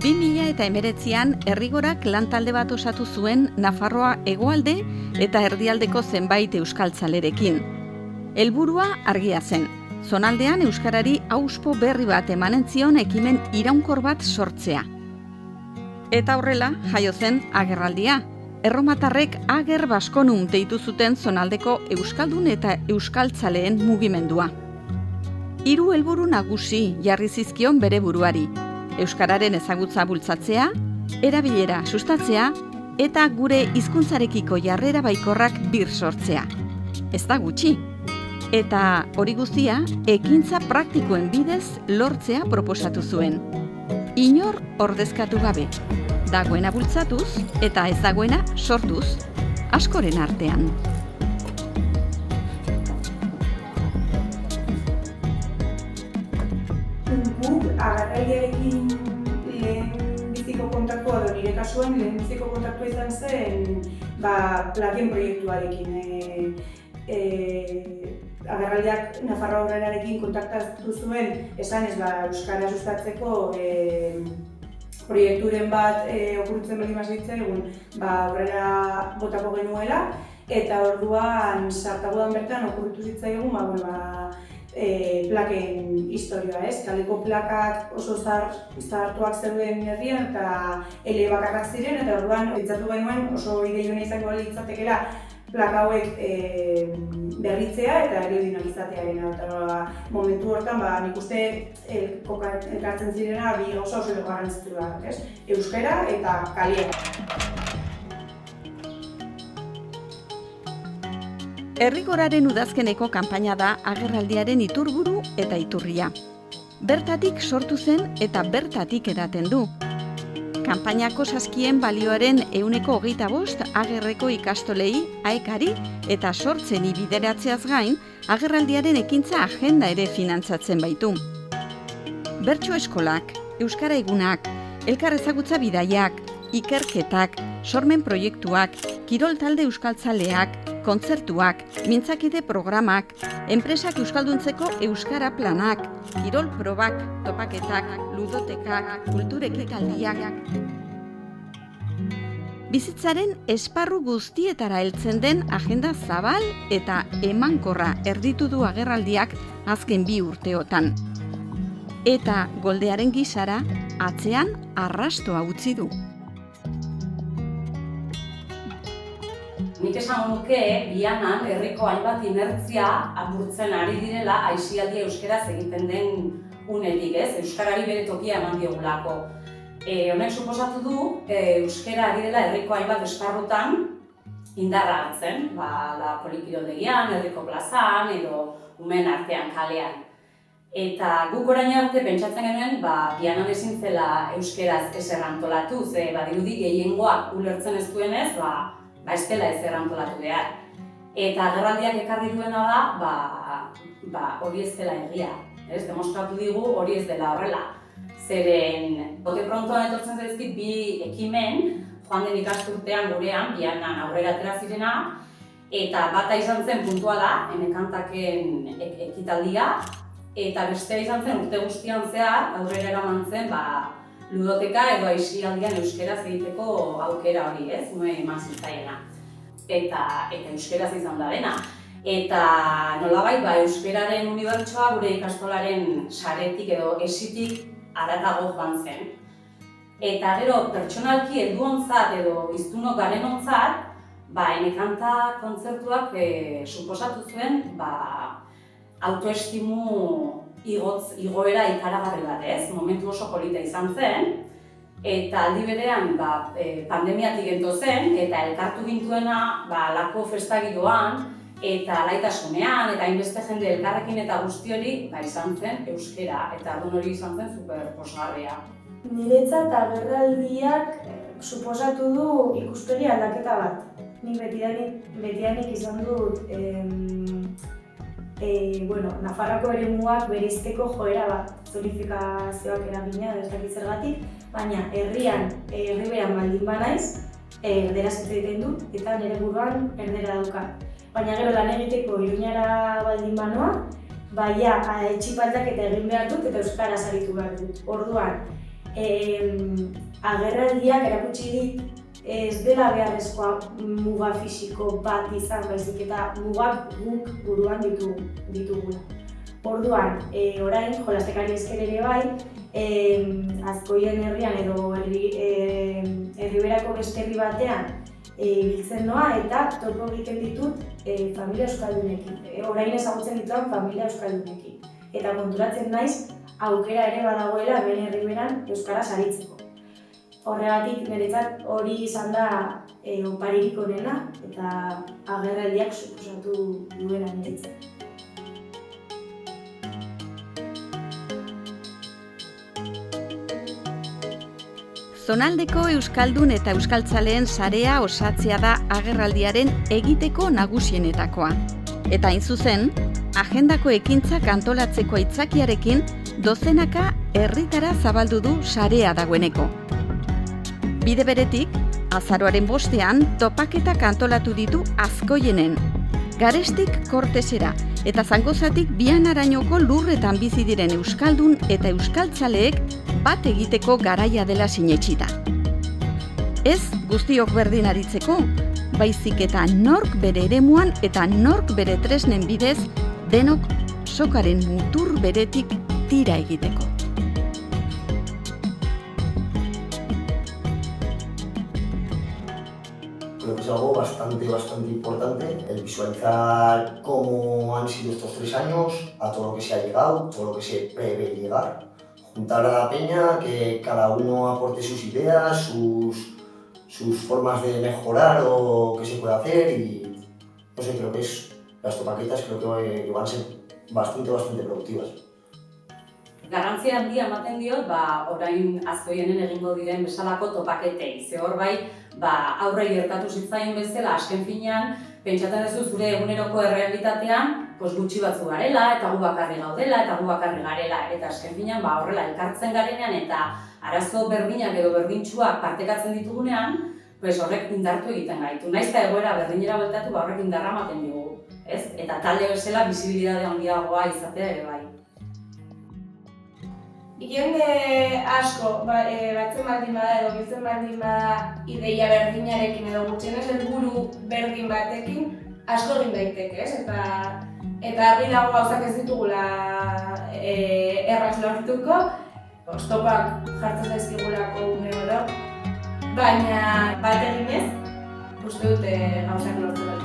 2019an Errigorak lantalde bat osatu zuen Nafarroa hegoalde eta erdialdeko zenbait euskaltzalerekin. Helburua argia zen. Zonaldean euskarari auspo berri bat emanen zion ekimen iraunkor bat sortzea. Eta horrela jaio zen agerraldia. Erromatarrek Ager Baskonum deitu zuten zonaldeko euskaldun eta euskaltzaleen mugimendua. 3 helburu nagusi jarri zizkion bere buruari. Euskararen ezagutza bultzatzea, erabilera sustatzea eta gure hizkuntzarekiko jarrera baikorrak bir sortzea. Ez da gutxi. Eta hori guztia ekintza praktikoen bidez lortzea proposatu zuen. Inor ordezkatu gabe, dagoena bultzatuz eta ez dagoena sortuz, askoren artean. Guk agerraldiarekin lehenbiziko kontaktua edo nire kasuan lehenbiziko kontaktua izan zen plaken proiektuarekin. Agerraldiak Nafarroa Aurrerarekin kontaktatu zuen esanez euskara sustatzeko proiekturen bat okurritzen baldin bazitzaigun aurrera botako genuela eta orduan sartagodan bertan okurritu zitzaigun plaken historia, ez? Kaleko plakak oso zahartuak zeuden herrian eta elebakarrak ziren eta orduan pentsatu genuen oso ideiona izango litzatekeela plaka hauek berritzea eta aerodinamizatzearena. Eta momentu hortan nik uste elkartzen zirena bi gauza oso garrantzitsuak, ez? Euskara eta kalea. Errigoraren udazkeneko kanpaina da agerraldiaren iturburu eta iturria. Bertatik sortu zen eta bertatik edaten du. Kanpainako saskien balioaren 25% Agerreko ikastolei, aekari eta sortzen bideratzeaz gain, agerraldiaren ekintza agenda ere finantzatzen baitu. Bertso eskolak, euskara egunak, elkar ezagutza bidaiak, ikerketak, sormen proiektuak, kirol talde euskaltzaleak, kontzertuak, mintzakide programak, enpresak euskalduntzeko euskara planak, kirol probak, topaketak, ludotekak, kulturekitaldiak. Bizitzaren esparru guztietara heltzen den agenda zabal eta emankorra erditu du agerraldiak azken 2 urteotan. Eta goldearen gisara atzean arrastoa utzi du. Nik esan nuke, bianan herriko hainbat inertzia apurtzen ari direla aisialdia euskeraz egiten den unetik, ez? Euskarari bere tokia eman diogulako. Honek suposatu du, euskara ari dela herriko hainbat esparrutan indarra hartzen, polikiroldegian, herriko plazan edo umen artean kalean. Eta guk orain arte pentsatzen genuen, bianan ezin zela euskeraz ezer antolatu, ze badirudi gehiengoak ulertzen ez duenez, ez dela ezer antolatu behar. Eta agerraldiak ekarri duena da, hori ez dela egia. Demostratu digu hori ez dela horrela. Zeren, bote prontoan etortzen zaizkit 2 ekimen, joan den ikasturtean gurean, bianan aurrera atera zirena, eta bata izan zen puntuala, enekantaken ekitaldia, eta bestea izan zen urte guztian zehar, aurrera eraman zen, ludoteka edo aisialdian euskeraz egiteko aukera hori, ez? Nuen eman zitzaiena. Eta euskeraz izan da dena. Eta nolabait, euskeraren unibertsoa gure ikastolaren saretik edo esitik haratago joan zen. Eta gero, pertsonalki helduontzat edo hiztunok garenontzat, enekanta kontzertuak suposatu zuen autoestimu igoera ikaragarri bat, ez? Momentu oso polita izan zen, eta aldi berean pandemiatik gento zen, eta elkartu gintuena lako festa giroan, eta alaitasunean, eta hainbeste jende elkarrekin eta guzti hori izan zen euskera, eta ardun hori izan zen super posgarria. Niretzat agerraldiak suposatu du ikuspegi aldaketa bat. Nik betidanik izan dut Nafarroako eremuak bereizteko joera bat, zonifikazioak eragina, ez dakit zergatik, baina herriberan baldin banaiz, erderaz hitz egiten dut eta nire buruan erdera daukat. Baina gero lan egiteko Iruñara baldin banoa, etxipaldak eta egin behar dut eta euskaraz aritu behar dut. Orduan, agerraldiak erakutsi dit ez dela beharrezkoa muga fisiko bat izan, baizik eta mugak guk buruan ditugula. Orduan, orain, jolastekari esker ere bai, Azkoien herrian edo herriberako beste herri batean biltzen noa eta topo egiten ditut familia euskaldunekin. Orain ezagutzen dituan familia euskaldunekin. Eta konturatzen naiz, aukera ere badagoela hemen herriberan euskaraz aritzeko. Horregatik niretzat hori izan da oparirik onena eta agerraldiak suposatu duena niretzat. Zonaldeko euskaldun eta euskaltzaleen sarea osatzea da agerraldiaren egiteko nagusienetakoa. Eta hain zuzen, agendako ekintzak antolatzeko aitzakiarekin dozenaka herritara zabaldu du sarea dagoeneko. Bide beretik, azaroaren 5ean topaketak antolatu ditu Azkoienen, Garestik Kortesera eta Zangozatik Bianarainoko lurretan bizi diren euskaldun eta euskaltzaleek bat egiteko garaia dela sinetsita. Ez guztiok berdin aritzeko, baizik eta nork bere eremuan eta nork bere tresnen bidez denok sokaren mutur beretik tira egiteko. Creo que es algo bastante importante el visualizar cómo han sido estos 3 años, a todo lo que se ha llegado, todo lo que se prevé llegar. Juntar a la peña, que cada uno aporte sus ideas, sus formas de mejorar o qué se puede hacer y no sé, creo que las topaquetas creo que van a ser bastante productivas. Garrantzia handia ematen diot, orain Azkoienen egingo diren bezalako topaketei. Ze hor bai, aurrei gertatu zitzaien bezala, azken finean, pentsatzen duzu zure eguneroko errealitatean, gutxi batzu garela, eta gu bakarri gaudela, eta gu bakarri garela, eta azken finean horrela elkartzen garenean eta arazo berdinak edo berdintsuak partekatzen ditugunean, horrek indartu egiten gaitu. Naiz eta egoera berdinera bueltatu, horrek indarra ematen digu, ez? Eta talde bezala bizibilitate handiagoa izatea ere bai. Jende asko batzen baldin bada edo biltzen baldin bada ideia berdinarekin edo gutxienez helburu berdin batekin asko egin daiteke, ez? Eta argi dago gauzak ez ditugula erraz lortuko, oztopak jartzen zaizkigulako une oro, baina bat eginez, uste dut gauzak lortzen dut.